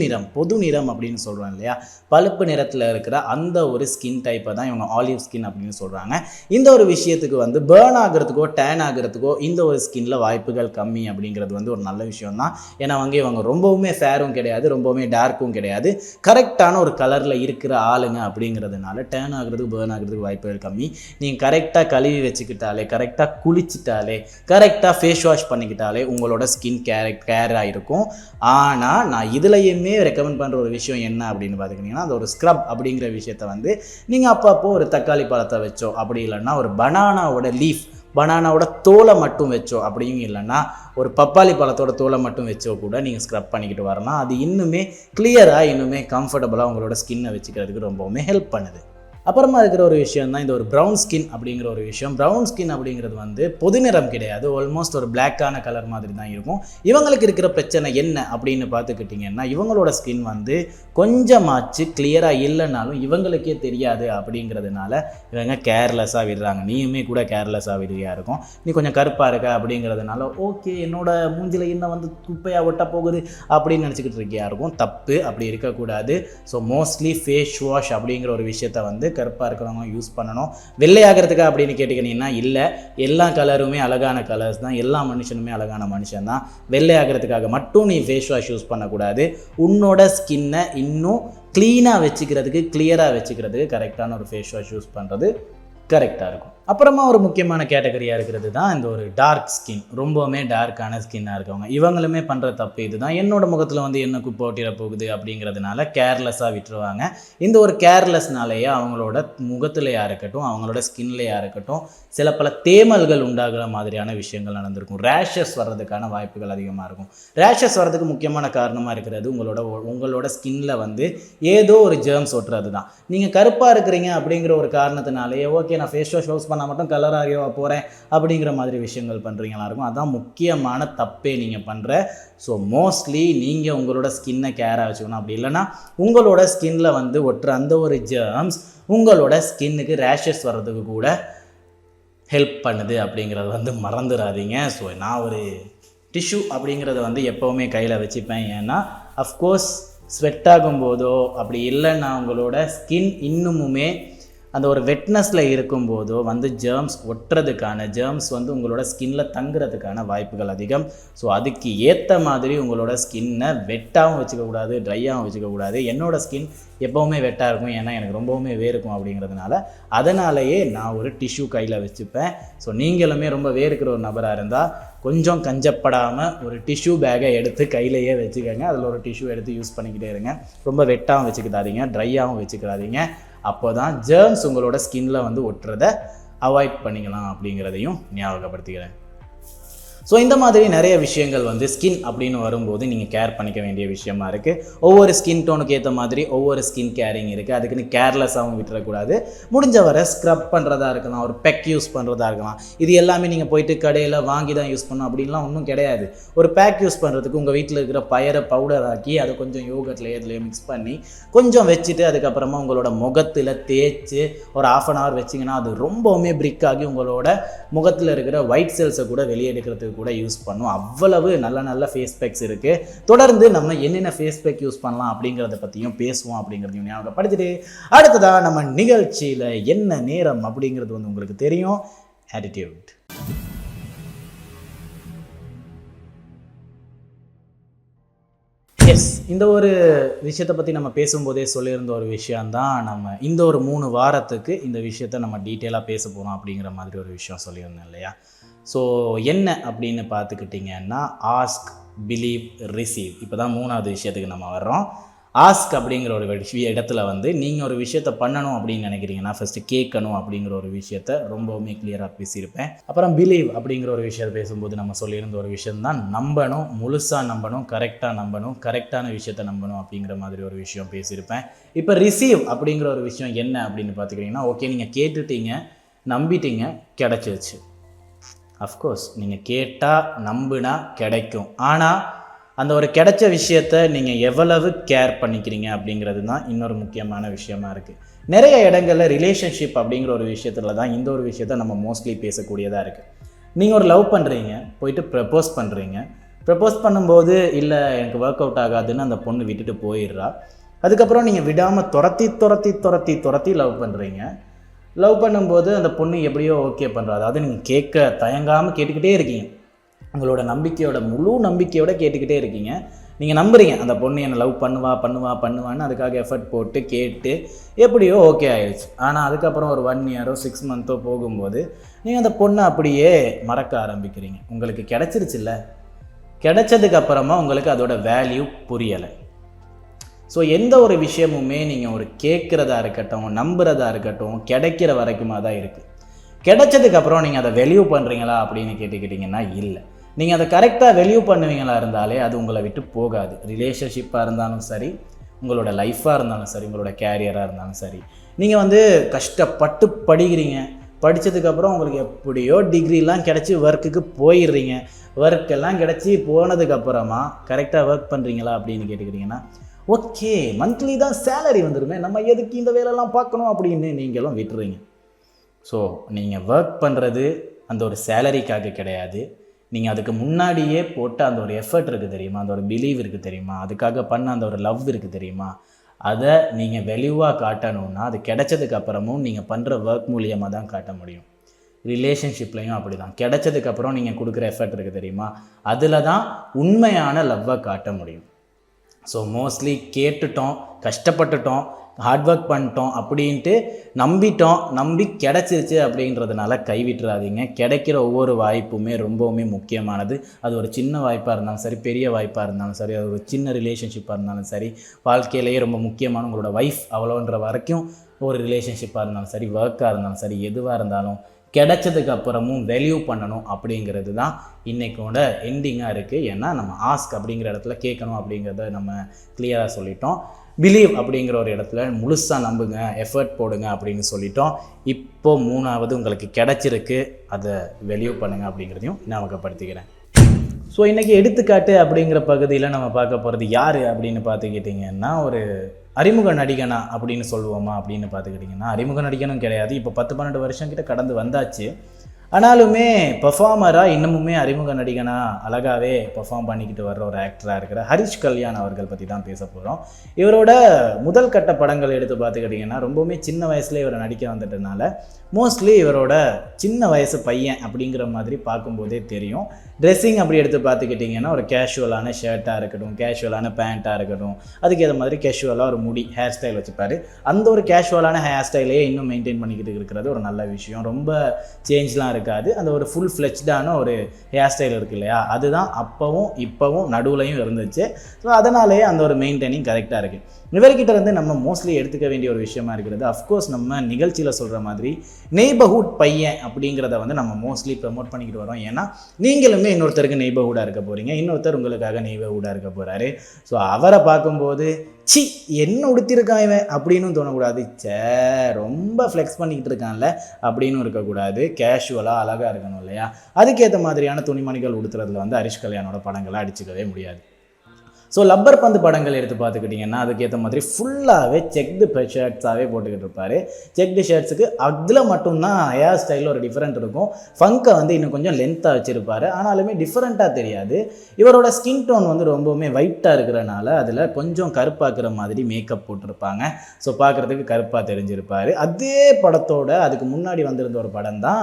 நிறம் அப்படின்னு சொல்கிறோம் இல்லையா, பழுப்பு நிறத்தில் இருக்கிற அந்த ஒரு ஸ்கின் டைப்பை தான் இவங்க ஆலிவ் ஸ்கின் அப்படின்னு சொல்கிறாங்க. இந்த ஒரு விஷயத்துக்கு வந்து பேர்ன் ஆகிறதுக்கோ டேன் ஆகிறதுக்கோ இந்த ஒரு ஸ்கின்னில் வாய்ப்புகள் கம்மி அப்படிங்கிறது வந்து ஒரு நல்ல விஷயம் தான். ஏன்னா இவங்க ரொம்பவுமே ஃபேரும் கிடையாது, ரொம்பவுமே டார்க்கும் கிடையாது, கரெக்டான ஒரு கலரில் இருக்கிற ஆளுங்க அப்படிங்கிறதுனால டேன் ஆகிறதுக்கு பேர்ன் ஆகிறதுக்கு வாய்ப்புகள் கம்மி. நீங்கள் கரெக்டாக கழுவி வச்சுக்கிட்டாலே, கரெக்டாக குளிச்சிட்டாலே, கரெக்டாக ஃபேஸ் வாஷ் பண்ணிக்கிட்டாலே உங்களோட ஸ்கின் கேராக இருக்கும். ஆனால் நான் இதுலையுமே ரெக்கமெண்ட் பண்ணுற ஒரு விஷயம் என்ன அப்படின்னு பார்த்துக்கிட்டிங்கன்னா, அந்த ஒரு ஸ்க்ரப் அப்படிங்கிற விஷயத்தை வந்து நீங்கள் அப்பப்போ ஒரு தக்காளி பழத்தை வச்சோ, அப்படி இல்லைன்னா ஒரு பனானாவோட தோலை மட்டும் வச்சோ, அப்படியும் இல்லைன்னா ஒரு பப்பாளி பழத்தோட தோலை மட்டும் வச்சோ கூட நீங்கள் ஸ்க்ரப் பண்ணிக்கிட்டு வரலாம். அது இன்னுமே கிளியராக, இன்னுமே கம்ஃபர்டபுளாக உங்களோட ஸ்கின்னை வச்சுக்கிறதுக்கு ரொம்பவுமே ஹெல்ப் பண்ணுது. அப்புறமா இருக்கிற ஒரு விஷயம் தான் இந்த ஒரு ப்ரௌன் ஸ்கின் அப்படிங்கிற ஒரு விஷயம். ப்ரௌன் ஸ்கின் அப்படிங்கிறது வந்து பொது நிறம் கிடையாது, ஆல்மோஸ்ட் ஒரு பிளாக்கான கலர் மாதிரி தான் இருக்கும். இவங்களுக்கு இருக்கிற பிரச்சனை என்ன அப்படின்னு பார்த்துக்கிட்டிங்கன்னா, இவங்களோட ஸ்கின் வந்து கொஞ்சமாச்சு கிளியராக இல்லைனாலும் இவங்களுக்கே தெரியாது. அப்படிங்கிறதுனால இவங்க கேர்லெஸ்ஸாக விடுறாங்க. நீயுமே கூட கேர்லெஸ்ஸாக விடுறியா இருக்கும். நீ கொஞ்சம் கருப்பாக இருக்க அப்படிங்கிறதுனால ஓகே என்னோட மூஞ்சில் என்ன வந்து குப்பையாக ஒட்ட போகுது அப்படின்னு நினச்சிக்கிட்டு இருக்கியா இருக்கும். தப்பு, அப்படி இருக்கக்கூடாது. ஸோ மோஸ்ட்லி ஃபேஸ் வாஷ் அப்படிங்கிற ஒரு விஷயத்தை வந்து கருப்பாக இருக்கிறவங்க யூஸ் பண்ணணும். வெள்ளையாகிறதுக்கா அப்படின்னு கேட்டுக்கிட்டிங்கன்னா இல்லை, எல்லா கலருமே அழகான கலர்ஸ் தான், எல்லா மனுஷனுமே அழகான மனுஷன் தான். வெள்ளையாகிறதுக்காக மட்டும் நீ ஃபேஸ் வாஷ் யூஸ் பண்ணக்கூடாது. உன்னோட ஸ்கின்னை இன்னும் க்ளீனாக வச்சுக்கிறதுக்கு, கிளியராக வச்சுக்கிறதுக்கு கரெக்டான ஒரு ஃபேஸ் வாஷ் யூஸ் பண்ணுறது கரெக்டாக இருக்கும். அப்புறமா ஒரு முக்கியமான கேட்டகரியாக இருக்கிறது தான் இந்த ஒரு டார்க் ஸ்கின், ரொம்பவுமே டார்க்கான ஸ்கின்னாக இருக்கவங்க. இவங்களுமே பண்ணுற தப்பு இது தான். என்னோட முகத்தில் வந்து என்ன குப்பை ஒட்டிட போகுது அப்படிங்கிறதுனால கேர்லெஸ்ஸாக விட்டுருவாங்க. இந்த ஒரு கேர்லெஸ்னாலேயே அவங்களோட முகத்துலையாக இருக்கட்டும், அவங்களோட ஸ்கின்லையாக இருக்கட்டும், சில பல தேமல்கள் உண்டாகிற மாதிரியான விஷயங்கள் நடந்திருக்கும். ரேஷஸ் வர்றதுக்கான வாய்ப்புகள் அதிகமாக இருக்கும். ரேஷஸ் வர்றதுக்கு முக்கியமான காரணமாக இருக்கிறது உங்களோட ஸ்கின்னில் வந்து ஏதோ ஒரு ஜெர்ம்ஸ் ஒட்டுறது தான். நீங்கள் கருப்பாக இருக்கிறீங்க அப்படிங்கிற ஒரு காரணத்தினாலேயே ஓகே நான் ஃபேஸ் வாஷ் யூஸ் பண்ணால் மட்டும் கலராக போகிறேன் அப்படிங்கிற மாதிரி விஷயங்கள் பண்ணுறீங்களா இருக்கும். அதான் முக்கியமான தப்பே நீங்கள் பண்ணுற. ஸோ மோஸ்ட்லி நீங்கள் உங்களோட ஸ்கின்னை கேராக வச்சுக்கணும். அப்படி இல்லைனா உங்களோட ஸ்கின்னில் வந்து ஒட்டுற அந்த ஒரு ஜெர்ம்ஸ் உங்களோட ஸ்கின்னுக்கு ரேஷஸ் வர்றதுக்கு கூட ஹெல்ப் பண்ணுது அப்படிங்கிறது வந்து மறந்துடாதீங்க. ஸோ நான் ஒரு டிஷ்யூ அப்படிங்கிறத வந்து எப்போவுமே கையில் வச்சுப்பேன். ஏன்னா அஃப்கோர்ஸ் ஸ்வெட் ஆகும்போதோ அப்படி இல்லைன்னா உங்களோட ஸ்கின் இன்னுமுமே அந்த ஒரு வெட்னஸில் இருக்கும்போதோ வந்து ஜெர்ம்ஸ் ஒட்டுறதுக்கான, ஜெர்ம்ஸ் வந்து உங்களோட ஸ்கின்ல தங்குறதுக்கான வாய்ப்புகள் அதிகம். ஸோ அதுக்கு ஏற்ற மாதிரி உங்களோட ஸ்கின்னை வெட்டாகவும் வச்சுக்கக்கூடாது, ட்ரையாகவும் வச்சுக்கக்கூடாது. என்னோடய ஸ்கின் எப்போவுமே வெட்டாக இருக்கும், ஏன்னா எனக்கு ரொம்பவுமே வேர்க்கும் அப்படிங்கிறதுனால. அதனாலேயே நான் ஒரு டிஷ்யூ கையில் வச்சுப்பேன். ஸோ நீங்களுமே ரொம்ப வேர்க்கிற ஒரு நபராக இருந்தால் கொஞ்சம் கஞ்சப்படாமல் ஒரு டிஷ்யூ பேக்கை எடுத்து கையிலையே வச்சுக்கோங்க. அதில் ஒரு டிஷ்யூ எடுத்து யூஸ் பண்ணிக்கிட்டே இருங்க. ரொம்ப வெட்டாகவும் வச்சுக்கிட்டாதீங்க, ட்ரையாகவும் வச்சுக்கிறாதீங்க. அப்போ தான் ஜெர்ம்ஸ் உங்களோட ஸ்கின்ல வந்து ஒட்டுறதை அவாய்ட் பண்ணிக்கலாம் அப்படிங்கிறதையும் ஞாபகப்படுத்திக்கிறேன். ஸோ இந்த மாதிரி நிறைய விஷயங்கள் வந்து ஸ்கின் அப்படின்னு வரும்போது நீங்கள் கேர் பண்ணிக்க வேண்டிய விஷயமா இருக்குது. ஒவ்வொரு ஸ்கின் டோனுக்கு ஏற்ற மாதிரி ஒவ்வொரு ஸ்கின் கேரிங் இருக்குது. அதுக்குன்னு கேர்லெஸ்ஸாகவும் விட்டுறக்கூடாது. முடிஞ்ச வரை ஸ்க்ரப் பண்ணுறதா இருக்கலாம், ஒரு பெக் யூஸ் பண்ணுறதா இருக்கலாம். இது எல்லாமே நீங்கள் போயிட்டு கடையில் வாங்கி தான் யூஸ் பண்ணணும் அப்படின்லாம் ஒன்றும் கிடையாது. ஒரு பேக் யூஸ் பண்ணுறதுக்கு உங்கள் வீட்டில் இருக்கிற பயரை பவுடர் ஆக்கி அதை கொஞ்சம் யோகட்லேயே இதுலேயே மிக்ஸ் பண்ணி கொஞ்சம் வச்சுட்டு அதுக்கப்புறமா உங்களோட முகத்தில் தேய்ச்சி ஒரு 1/2 hour வச்சிங்கன்னா அது ரொம்பவுமே பிரிக் ஆகி உங்களோட முகத்தில் இருக்கிற ஒயிட் செல்ஸை கூட வெளியெடுக்கிறதுக்கு கூட யூஸ் பண்ணும். அவ்வளவு நல்ல நல்ல ஃபேஸ் பேக்ஸ் இருக்கு. தொடர்ந்து நம்ம என்னென்ன ஃபேஸ் பேக் யூஸ் பண்ணலாம் அப்படிங்கிறத பற்றியும் பேசுவோம் அப்படிங்கிறதையும் ஞாபகப்படுத்திட்டு அடுத்ததா நம்ம நிகழ்ச்சியில் என்ன நேரம் அப்படிங்கிறது வந்து உங்களுக்கு தெரியும். ஆட்டிடியூட். எஸ், இந்த ஒரு விஷயத்தை பற்றி நம்ம பேசும்போதே சொல்லியிருந்த ஒரு விஷயந்தான். நம்ம இந்த ஒரு 3 வாரத்துக்கு இந்த விஷயத்தை நம்ம டீட்டெயிலாக பேச போகிறோம் அப்படிங்கிற மாதிரி ஒரு விஷயம் சொல்லியிருந்தேன் இல்லையா? ஸோ என்ன அப்படின்னு பார்த்துக்கிட்டிங்கன்னா ஆஸ்க், பிலீவ், ரிசீவ். இப்போ தான் 3வது விஷயத்துக்கு நம்ம வர்றோம். ஆஸ்க் அப்படிங்கிற ஒரு இடத்துல வந்து நீங்கள் ஒரு விஷயத்த பண்ணணும் அப்படின்னு நினைக்கிறீங்கன்னா ஃபஸ்ட்டு கேட்கணும் அப்படிங்கிற ஒரு விஷயத்த ரொம்பவுமே கிளியராக பேசியிருப்பேன். அப்புறம் பிலீவ் அப்படிங்கிற ஒரு விஷயத்தை பேசும்போது நம்ம சொல்லியிருந்த ஒரு விஷயம்தான் நம்பணும், முழுசாக நம்பணும், கரெக்டாக நம்பணும், கரெக்டான விஷயத்த நம்பணும் அப்படிங்கிற மாதிரி ஒரு விஷயம் பேசியிருப்பேன். இப்போ ரிசீவ் அப்படிங்கிற ஒரு விஷயம் என்ன அப்படின்னு பார்த்துக்கிட்டிங்கன்னா, ஓகே நீங்கள் கேட்டுட்டீங்க, நம்பிட்டீங்க, கிடச்சிருச்சு. அஃப்கோர்ஸ் நீங்கள் கேட்டால் நம்புனா கிடைக்கும். ஆனால் அந்த ஒரு கிடைச்ச விஷயத்த நீங்கள் எவ்வளவு கேர் பண்ணிக்கிறீங்க அப்படிங்கிறது தான் இன்னொரு முக்கியமான விஷயமா இருக்குது. நிறைய இடங்களில் ரிலேஷன்ஷிப் அப்படிங்கிற ஒரு விஷயத்தில் தான் இந்த ஒரு விஷயத்த நம்ம மோஸ்ட்லி பேசக்கூடியதாக இருக்குது. நீங்கள் ஒரு லவ் பண்ணுறீங்க, போயிட்டு ப்ரப்போஸ் பண்ணுறீங்க. ப்ரப்போஸ் பண்ணும்போது இல்லை எனக்கு ஒர்க் அவுட் ஆகாதுன்னு அந்த பொண்ணு விட்டுட்டு போயிடுறா. அதுக்கப்புறம் நீங்கள் விடாமல் துரத்தி லவ் பண்ணுறீங்க. லவ் பண்ணும்போது அந்த பொண்ணு எப்படியோ ஓகே பண்ணுறா. அதாவது நீங்கள் கேட்க தயங்காமல் கேட்டுக்கிட்டே இருக்கீங்க. உங்களோட நம்பிக்கையோட முழு நம்பிக்கையோட கேட்டுக்கிட்டே இருக்கீங்க. நீங்கள் நம்புறீங்க அந்த பொண்ணு என்னை லவ் பண்ணுவான்னு அதுக்காக எஃபர்ட் போட்டு கேட்டு எப்படியோ ஓகே ஆயிடுச்சு. ஆனால் அதுக்கப்புறம் ஒரு 1 year 6 month போகும்போது நீங்கள் அந்த பொண்ணை அப்படியே மறக்க ஆரம்பிக்கிறீங்க. உங்களுக்கு கிடச்சிருச்சுல்ல, கிடைச்சதுக்கப்புறமா உங்களுக்கு அதோட வேல்யூ புரியலை. ஸோ எந்த ஒரு விஷயமுமே நீங்கள் ஒரு கேட்குறதா இருக்கட்டும், நம்புறதா இருக்கட்டும், கிடைக்கிற வரைக்குமா தான் இருக்குது. கிடைச்சதுக்கப்புறம் நீங்கள் அதை வெல்யூ பண்ணுறீங்களா அப்படின்னு கேட்டுக்கிட்டிங்கன்னா இல்லை. நீங்கள் அதை கரெக்டாக வெல்யூ பண்ணுவீங்களா இருந்தாலே அது உங்களை விட்டு போகாது. ரிலேஷன்ஷிப்பாக இருந்தாலும் சரி, உங்களோட லைஃப்பாக இருந்தாலும் சரி, உங்களோட கேரியராக இருந்தாலும் சரி. நீங்கள் வந்து கஷ்டப்பட்டு படிக்கிறீங்க, படித்ததுக்கப்புறம் உங்களுக்கு எப்படியோ டிகிரிலாம் கிடச்சி ஒர்க்குக்கு போயிடுறீங்க. ஒர்க்கெல்லாம் கிடச்சி போனதுக்கப்புறமா கரெக்டாக ஒர்க் பண்ணுறீங்களா அப்படின்னு கேட்டுக்கிட்டிங்கன்னா ஓகே மந்த்லி தான் சேலரி வந்துடுமே, நம்ம எதுக்கு இந்த வேலைலாம் பார்க்கணும் அப்படின்னு நீங்களும் விட்டுறீங்க. ஸோ நீங்கள் ஒர்க் பண்ணுறது அந்த ஒரு சேலரிக்காக கிடையாது. நீங்கள் அதுக்கு முன்னாடியே போட்ட அந்த ஒரு எஃபர்ட் இருக்குது தெரியுமா, அந்த ஒரு பிலீவ் இருக்குது தெரியுமா, அதுக்காக பண்ண அந்த ஒரு லவ் இருக்குது தெரியுமா, அதை நீங்கள் வெளிவாக காட்டணுன்னா அது கிடைச்சதுக்கு அப்புறமும் நீங்கள் பண்ணுற ஒர்க் மூலியமாக தான் காட்ட முடியும். ரிலேஷன்ஷிப்லையும் அப்படி தான். கிடைச்சதுக்கப்புறம் நீங்கள் கொடுக்குற எஃபர்ட் இருக்குது தெரியுமா, அதில் தான் உண்மையான லவ்வை காட்ட முடியும். ஸோ மோஸ்ட்லி கேட்டுட்டோம், கஷ்டப்பட்டுட்டோம், ஹார்ட் ஒர்க் பண்ணிட்டோம் அப்படின்ட்டு நம்பி கிடச்சிருச்சு அப்படின்றதுனால கைவிட்டுறாதீங்க. கிடைக்கிற ஒவ்வொரு வாய்ப்புமே ரொம்பவுமே முக்கியமானது. அது ஒரு சின்ன வாய்ப்பாக இருந்தாலும் சரி, பெரிய வாய்ப்பாக இருந்தாலும் சரி, அது ஒரு சின்ன ரிலேஷன்ஷிப்பாக இருந்தாலும் சரி, வாழ்க்கையிலேயே ரொம்ப முக்கியமான உங்களோட ஒய்ஃப் அவ்வளோன்ற வரைக்கும் ஒரு ரிலேஷன்ஷிப்பாக இருந்தாலும் சரி, ஒர்க்காக இருந்தாலும் சரி, எதுவாக இருந்தாலும் கிடைச்சதுக்கு அப்புறமும் வேல்யூ பண்ணணும் அப்படிங்கிறது தான் இன்றைக்கோட எண்டிங்காக இருக்குது. ஏன்னா நம்ம ஆஸ்க் அப்படிங்கிற இடத்துல கேட்கணும் அப்படிங்கிறத நம்ம கிளியராக சொல்லிட்டோம். பிலீவ் அப்படிங்கிற ஒரு இடத்துல முழுசாக நம்புங்க, எஃபர்ட் போடுங்க அப்படின்னு சொல்லிட்டோம். இப்போது 3வது உங்களுக்கு கிடச்சிருக்கு, அதை வேல்யூ பண்ணுங்கள் அப்படிங்கிறதையும் ஞாபகப்படுத்திக்கிறேன். ஸோ இன்றைக்கி எடுத்துக்காட்டு அப்படிங்கிற பகுதியில் நம்ம பார்க்க போகிறது யார் அப்படின்னு பார்த்துக்கிட்டிங்கன்னா, ஒரு அறிமுக நடிகனா அப்படின்னு சொல்லுவோமா அப்படின்னு பார்த்துக்கிட்டிங்கன்னா, அறிமுக நடிகனும் கிடையாது. இப்போ 10-12 வருஷம் கிட்ட கடந்து வந்தாச்சு. ஆனாலுமே பெர்ஃபார்மராக இன்னமுமே அறிமுக நடிகனாக அழகாகவே பெர்ஃபார்ம் பண்ணிக்கிட்டு வர்ற ஒரு ஆக்டராக இருக்கிற ஹரிஷ் கல்யாண் அவர்கள் பற்றி தான் பேச போகிறோம். இவரோட முதல் கட்ட படங்கள் எடுத்து பார்த்துக்கிட்டிங்கன்னா, ரொம்பவுமே சின்ன வயசுலேயே இவரை நடிக்க வந்துட்டதுனால மோஸ்ட்லி இவரோட சின்ன வயசு பையன் அப்படிங்கிற மாதிரி பார்க்கும்போதே தெரியும். ட்ரெஸ்ஸிங் அப்படி எடுத்து பார்த்துக்கிட்டிங்கன்னா, ஒரு கேஷுவலான ஷர்ட்டாக இருக்கட்டும், கேஷுவலான பேண்ட்டாக இருக்கட்டும், அதுக்கேற்ற மாதிரி கேஷுவலாக ஒரு முடி ஹேர் ஸ்டைல் வச்சுப்பார். அந்த ஒரு கேஷுவலான ஹேர் ஸ்டைலையே இன்னும் மெயின்டைன் பண்ணிக்கிட்டு இருக்கிறது ஒரு நல்ல விஷயம். ரொம்ப சேஞ்ச்லாம் இருக்காது. அந்த ஒரு ஃபுல் ஃப்ளெஜ்டான ஒரு ஹேர் ஸ்டைல் இருக்குது இல்லையா, அதுதான் அப்போவும் இப்போவும் நடுவுலையும் இருந்துச்சு. ஸோ அதனாலேயே அந்த ஒரு மெயின்டைனிங் கரெக்டாக இருக்குது. இவர்கிட்ட இருந்து நம்ம மோஸ்ட்லி எடுத்துக்க வேண்டிய ஒரு விஷயமா இருக்கிறது, அஃப்கோர்ஸ் நம்ம நிகழ்ச்சியில் சொல்கிற மாதிரி நெய்பர்ஹுட் பையன் அப்படிங்கிறத வந்து நம்ம மோஸ்ட்லி ப்ரமோட் பண்ணிக்கிட்டு வரோம். ஏன்னா நீங்களுமே இன்னொருத்தருக்கு நெய்பர்ஹுடாக இருக்க போகிறீங்க, இன்னொருத்தர் உங்களுக்காக நெய்பர்ஹுடாக இருக்க போகிறாரு. ஸோ அவரை பார்க்கும்போது சி என்ன உடுத்திருக்கான் இவன் அப்படின்னு தோணக்கூடாது, ரொம்ப ஃப்ளெக்ஸ் பண்ணிக்கிட்டு இருக்கான்ல அப்படின்னு இருக்கக்கூடாது. கேஷுவலாக அழகாக இருக்கணும் இல்லையா, அதுக்கேற்ற மாதிரியான துணிமணிகள் உடுத்துறதுல வந்து ஹரிஷ் கல்யாணோட படங்களை அடிச்சுக்கவே முடியாது. ஸோ லப்பர் பந்து படங்கள் எடுத்து பார்த்துக்கிட்டிங்கன்னா, அதுக்கேற்ற மாதிரி ஃபுல்லாகவே செக்டு ஷர்ட்ஸாகவே போட்டுக்கிட்டு இருப்பார். செக்டு ஷர்ட்ஸுக்கு அதில் மட்டும்தான் ஹேர் ஸ்டைலில் ஒரு டிஃப்ரெண்ட் இருக்கும். ஃபங்கை வந்து இன்னும் கொஞ்சம் லென்த்தாக வச்சுருப்பார், ஆனாலுமே டிஃப்ரெண்ட்டாக தெரியாது. இவரோட ஸ்கின் டோன் வந்து ரொம்பவுமே ஒயிட்டாக இருக்கிறனால அதில் கொஞ்சம் கருப்பாக்குற மாதிரி மேக்கப் போட்டிருப்பாங்க. ஸோ பார்க்குறதுக்கு கருப்பாக தெரிஞ்சிருப்பார். அதே படத்தோட அதுக்கு முன்னாடி வந்திருந்த ஒரு படம் தான்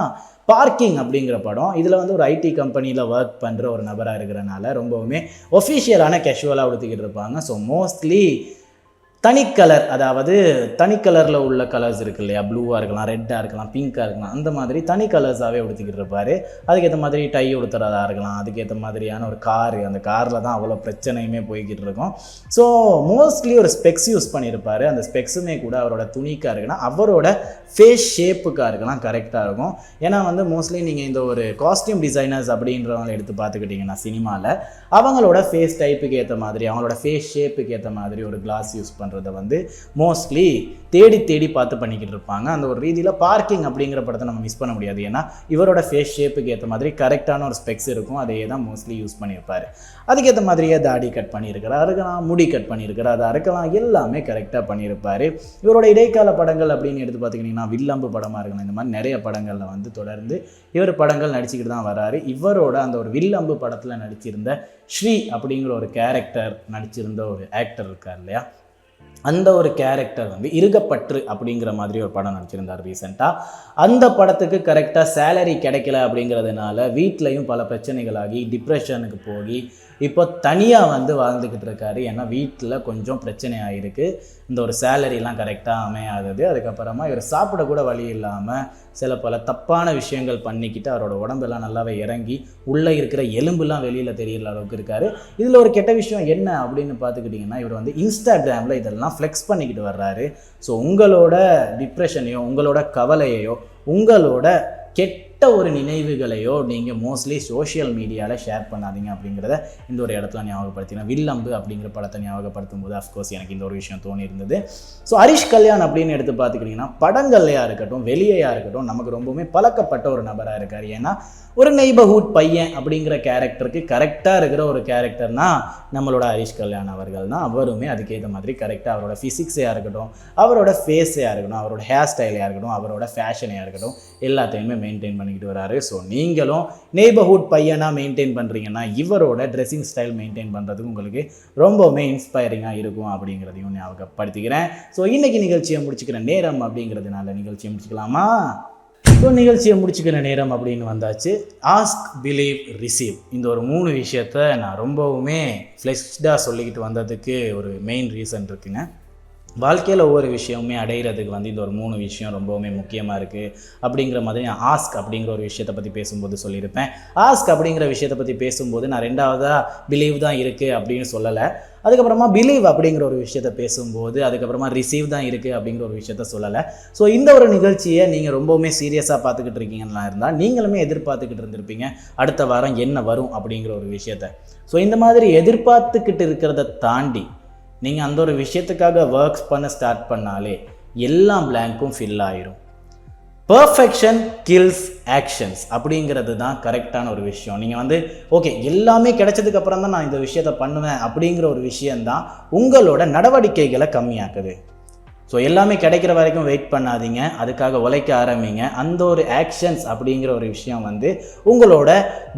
பார்க்கிங் அப்படிங்கிற படம். இதில் வந்து ஒரு ஐடி கம்பெனியில் ஒர்க் பண்ணுற ஒரு நபராக இருக்கிறனால ரொம்பவுமே ஒஃபிஷியலான கேஷுவலாக உடுத்திக்கிட்டு இருப்பாங்க. ஸோ மோஸ்ட்லி தனிக்கலர், அதாவது தனிக்கலரில் உள்ள கலர்ஸ் இருக்கு இல்லையா, ப்ளூவாக இருக்கலாம், ரெட்டாக இருக்கலாம், பிங்காக இருக்கலாம், அந்த மாதிரி தனி கலர்ஸாகவே உடுத்திக்கிட்டு இருப்பார். அதுக்கேற்ற மாதிரி டை உடுத்துறதா இருக்கலாம், அதுக்கேற்ற மாதிரியான ஒரு காரு, அந்த காரில் தான் அவ்வளோ பிரச்சனையுமே போய்கிட்டு இருக்கும். ஸோ மோஸ்ட்லி ஒரு ஸ்பெக்ஸ் யூஸ் பண்ணியிருப்பார். அந்த ஸ்பெக்ஸுமே கூட அவரோட துணிக்காக இருக்குன்னா அவரோட ஃபேஸ் ஷேப்புக்காக இருக்கலாம் கரெக்டாக இருக்கும். ஏன்னா வந்து மோஸ்ட்லி நீங்கள் இந்த ஒரு காஸ்டியூம் டிசைனர்ஸ் அப்படின்றவங்க எடுத்து பார்த்துக்கிட்டிங்கன்னா சினிமாவில் அவங்களோட ஃபேஸ் டைப்புக்கு ஏற்ற மாதிரி, அவங்களோட ஃபேஸ் ஷேப்புக்கு ஏற்ற மாதிரி ஒரு கிளாஸ் யூஸ் பண்ணுறத வந்து மோஸ்ட்லி தேடி பார்த்து பண்ணிக்கிட்டு இருப்பாங்க. அந்த ஒரு ரீதியில் பார்க்கிங் அப்படிங்கிற படத்தை நம்ம மிஸ் பண்ண முடியாது. ஏன்னா இவரோட ஃபேஸ் ஷேப்புக்கு ஏற்ற மாதிரி கரெக்டான ஒரு ஸ்பெக்ஸ் இருக்கும், அதையே தான் மோஸ்ட்லி யூஸ் பண்ணியிருப்பார். அதுக்கேற்ற மாதிரியே தாடி கட் பண்ணியிருக்கிறார், இருக்கலாம், முடி கட் பண்ணியிருக்கிறார், அதை அறுக்கலாம், எல்லாமே கரெக்டாக பண்ணியிருப்பார். இவரோட இடைக்கால படங்கள் அப்படின்னு எடுத்து பார்த்துக்கிட்டிங்கன்னா வில்லம்பு படமாக இருக்கலாம், இந்த மாதிரி நிறைய படங்களில் வந்து தொடர்ந்து இவர் படங்கள் நடிச்சுக்கிட்டு தான் வராரு. இவரோட அந்த ஒரு வில்லம்பு படத்தில் நடிச்சிருந்த ஸ்ரீ அப்படிங்கிற ஒரு கேரக்டர் நடிச்சிருந்த ஒரு ஆக்டர் இருக்கார் இல்லையா, அந்த ஒரு கேரக்டர் வந்து இருகப்பற்று அப்படிங்கிற மாதிரி ஒரு படம் நடிச்சிருந்தார் ரீசெண்டாக. அந்த படத்துக்கு கரெக்டாக சேலரி கிடைக்கல அப்படிங்கிறதுனால வீட்லேயும் பல பிரச்சனைகளாகி டிப்ரெஷனுக்கு போய் இப்போ தனியாக வந்து வாழ்ந்துக்கிட்டு இருக்காரு. ஏன்னா வீட்டில் கொஞ்சம் பிரச்சனை ஆகிருக்கு, இந்த ஒரு சேலரிலாம் கரெக்டாக அமையாதது. அதுக்கப்புறமா இவர் சாப்பிட கூட வழி இல்லாமல் சில பல தப்பான விஷயங்கள் பண்ணிக்கிட்டு அவரோட உடம்பெல்லாம் நல்லாவே இறங்கி உள்ளே இருக்கிற எலும்புலாம் வெளியில் தெரியற அளவுக்கு இருக்கார். இதில் ஒரு கெட்ட விஷயம் என்ன அப்படின்னு பார்த்துக்கிட்டிங்கன்னா, இவர் வந்து இன்ஸ்டாகிராமில் இதெல்லாம் ஃப்ளெக்ஸ் பண்ணிக்கிட்டு வர்றாரு. ஸோ உங்களோட டிப்ரெஷனையோ, உங்களோட கவலையையோ, உங்களோட கெட்ட ஒரு நினைவுகளையோ நீங்கள் மோஸ்ட்லி சோஷியல் மீடியாவில் ஷேர் பண்ணாதீங்க அப்படிங்கிறத இந்த ஒரு இடத்துல ஞாபகப்படுத்தினா. வில்லம்பு அப்படிங்கிற படத்தை ஞாபகப்படுத்தும் போது அஃப்கோர்ஸ் எனக்கு இந்த ஒரு விஷயம் தோணி இருந்தது. ஸோ ஹரிஷ் கல்யாண் அப்படின்னு எடுத்து பார்த்துக்கிட்டிங்கன்னா படங்கள்லையாக இருக்கட்டும், வெளியேயாக இருக்கட்டும், நமக்கு ரொம்பவுமே பழக்கப்பட்ட ஒரு நபராக இருக்கார். ஏன்னா ஒரு நெய்பர்ஹுட் பையன் அப்படிங்கிற கேரக்டருக்கு கரெக்டாக இருக்கிற ஒரு கேரக்டர்னா நம்மளோட ஹரிஷ் கல்யாண் அவர்கள் தான். அவருமே அதுக்கேற்ற மாதிரி கரெக்டாக அவரோட ஃபிசிக்ஸையாக இருக்கட்டும், அவரோட ஃபேஸையாக இருக்கட்டும், அவரோட ஹேர் ஸ்டைலையாக இருக்கட்டும், அவரோட ஃபேஷனையாக இருக்கட்டும், எல்லாத்தையுமே மெயின்டைன் பண்ணி பண்ணிக்கிட்டு வராரு. ஸோ நீங்களும் நெய்பர்ஹுட் பையனாக மெயின்டைன் பண்ணுறீங்கன்னா இவரோட ட்ரெஸ்ஸிங் ஸ்டைல் மெயின்டைன் பண்ணுறதுக்கு உங்களுக்கு ரொம்பவுமே இன்ஸ்பைரிங்காக இருக்கும் அப்படிங்கிறதையும் ஞாபகப்படுத்திக்கிறேன். ஸோ இன்றைக்கி நிகழ்ச்சியை முடிச்சுக்கிற நேரம் அப்படிங்கிறதுனால நிகழ்ச்சியை முடிச்சுக்கலாமா? ஸோ நிகழ்ச்சியை முடிச்சுக்கிற நேரம் அப்படின்னு வந்தாச்சு. ஆஸ்க், பிலீவ், ரிசீவ் இந்த ஒரு 3 விஷயத்த நான் ரொம்பவுமே ஃப்ளெஷ்டாக சொல்லிக்கிட்டு வந்ததுக்கு ஒரு மெயின் ரீசன் இருக்குங்க. வாழ்க்கையில் ஒவ்வொரு விஷயமுமே அடைகிறதுக்கு இந்த ஒரு 3 விஷயம் ரொம்பவுமே முக்கியமாக இருக்குது அப்படிங்கிற மாதிரி நான் ஆஸ்க் அப்படிங்கிற ஒரு விஷயத்தை பற்றி பேசும்போது சொல்லியிருப்பேன். ஆஸ்க் அப்படிங்கிற விஷயத்தை பற்றி பேசும்போது நான் 2வதாக பிலீவ் தான் இருக்குது அப்படின்னு சொல்லலை. அதுக்கப்புறமா பிலீவ் அப்படிங்கிற ஒரு விஷயத்தை பேசும்போது அதுக்கப்புறமா ரிசீவ் தான் இருக்குது அப்படிங்கிற ஒரு விஷயத்த சொல்லலை. ஸோ இந்த ஒரு நிகழ்ச்சியை நீங்கள் ரொம்பவுமே சீரியஸாக பார்த்துக்கிட்டு இருக்கீங்கன்னா இருந்தால் நீங்களுமே எதிர்பார்த்துக்கிட்டு இருந்திருப்பீங்க அடுத்த வாரம் என்ன வரும் அப்படிங்கிற ஒரு விஷயத்த. ஸோ இந்த மாதிரி எதிர்பார்த்துக்கிட்டு இருக்கிறத தாண்டி நீங்கள் அந்த ஒரு விஷயத்துக்காக ஒர்க்ஸ் பண்ண ஸ்டார்ட் பண்ணாலே எல்லா பிளாங்க்கும் ஃபில் ஆயிரும். பர்ஃபெக்ஷன் கில்ஸ் ஆக்ஷன்ஸ் அப்படிங்கிறது தான் கரெக்டான ஒரு விஷயம். நீங்கள் ஓகே எல்லாமே கிடைச்சதுக்கு அப்புறம் தான் நான் இந்த விஷயத்தை பண்ணுவேன் அப்படிங்கிற ஒரு விஷயந்தான் உங்களோட நடவடிக்கைகளை கம்மியாக்குது. ஸோ எல்லாமே கிடைக்கிற வரைக்கும் வெயிட் பண்ணாதீங்க, அதுக்காக உழைக்க ஆரம்பிங்க. அந்த ஒரு ஆக்ஷன்ஸ் அப்படிங்கிற ஒரு விஷயம் உங்களோட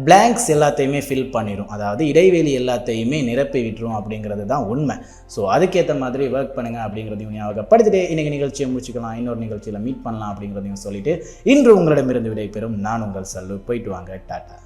பிளாங்க்ஸ் எல்லாத்தையுமே ஃபில் பண்ணிடும், அதாவது இடைவெளி எல்லாத்தையுமே நிரப்பி விட்டுரும் அப்படிங்கிறது தான் உண்மை. ஸோ அதுக்கேற்ற மாதிரி ஒர்க் பண்ணுங்கள் அப்படிங்கிறதையும் ஞாபகப்படுத்திட்டு இன்றைக்கி நிகழ்ச்சியை முடிச்சுக்கலாம், இன்னொரு நிகழ்ச்சியில் மீட் பண்ணலாம் அப்படிங்கிறதையும் சொல்லிவிட்டு இன்று உங்களிடமிருந்து விடைபெறும் நான் உங்கள் சல்லு. போயிட்டு வாங்க, டாட்டா.